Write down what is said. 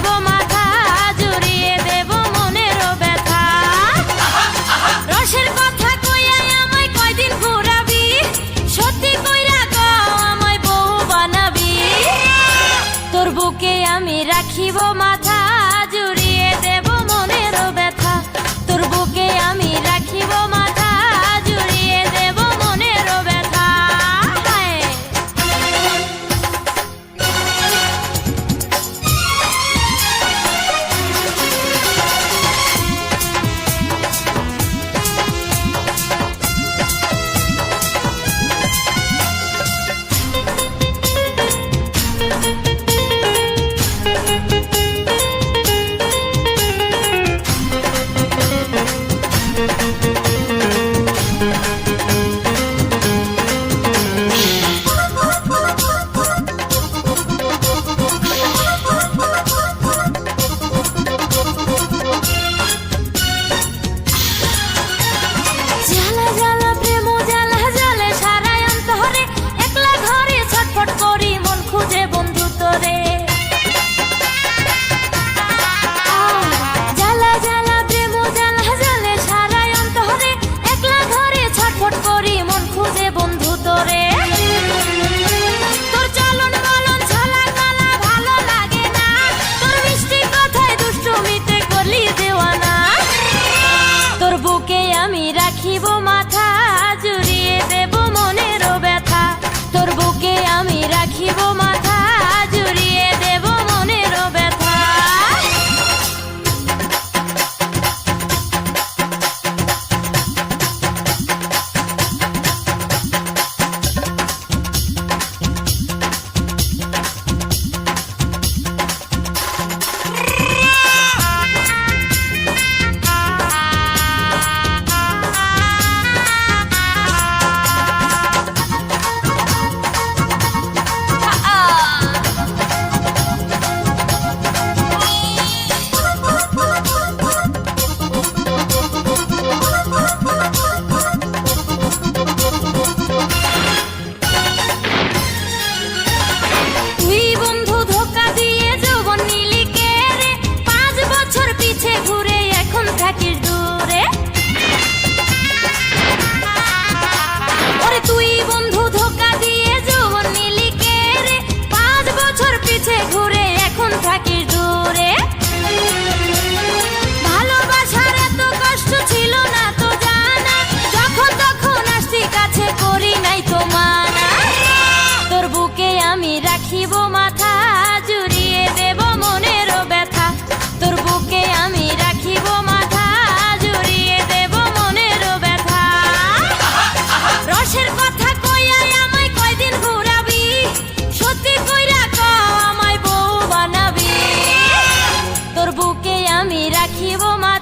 রাখিব মাথা, জুড়িয়ে দেব মনেরও ব্যথা। রসের কথা কইয়াই আমায় কয়দিন ঘুরাবি, সত্যি কইরা কও আমায় বউ বানাবি। তোর বুকে আমি রাখিব মাথা, জুড়িয়ে দেব মনেরও ব্যথা। তোর বুকে আমি রাখিব মাথা, জুড়িয়ে দেব মনেরও ব্যথা। জ্বালা জ্বালা প্রেম জ্বালা জ্বালে সারাই অন্তরে, একলা ঘরে ছটফট করি মন খুঁজে বন্ধু তোরে। জ্বালা জ্বালা প্রেম জ্বালা জ্বালে সারাই অন্তরে, একলা ঘরে ছটফট করি মন খুঁজে বন্ধু তোরে। তোর চলন বলন ছলা গলা ভালো লাগে না, তোর মিষ্টি কথায় দুষ্টুমিতে করলি দেওয়ানা। তোর বুকে আমি রাখিব মাথা, জুড়িয়ে দেব মনেরও ব্যথা। তোর বুকে আমি রাখিব মাথা, জুড়িয়ে দেব মনেরও ব্যথা। তুই বন্ধু ধোকা দিয়ে যৌবন নিলি কে রে, 5 বছর পিছে ঘুরে এখন থাকিস দূরে। ওরে তুই বন্ধু ধোকা দিয়ে যৌবন নিলি কে রে, 5 বছর পিছে ঘুরে এখন থাকিস দূরে। ভালোবাসার এত কষ্ট ছিল না তো জানা, যখন তখন আসছি কাছে করি নাই তো মানা। তোর বুকে আমি রাখিব মাথা, জুড়িয়ে দেব মনেরও ব্যথা। তোর বুকে আমি রাখিব মাথা, জুড়িয়ে দেব মনেরও ব্যথা। রসের কথা কইয়াই আমায় কয়দিন ঘুরাবি, সত্যি কইরা কও আমায় বউ বানাবি। তোর বুকে আমি রাখিব মাথা।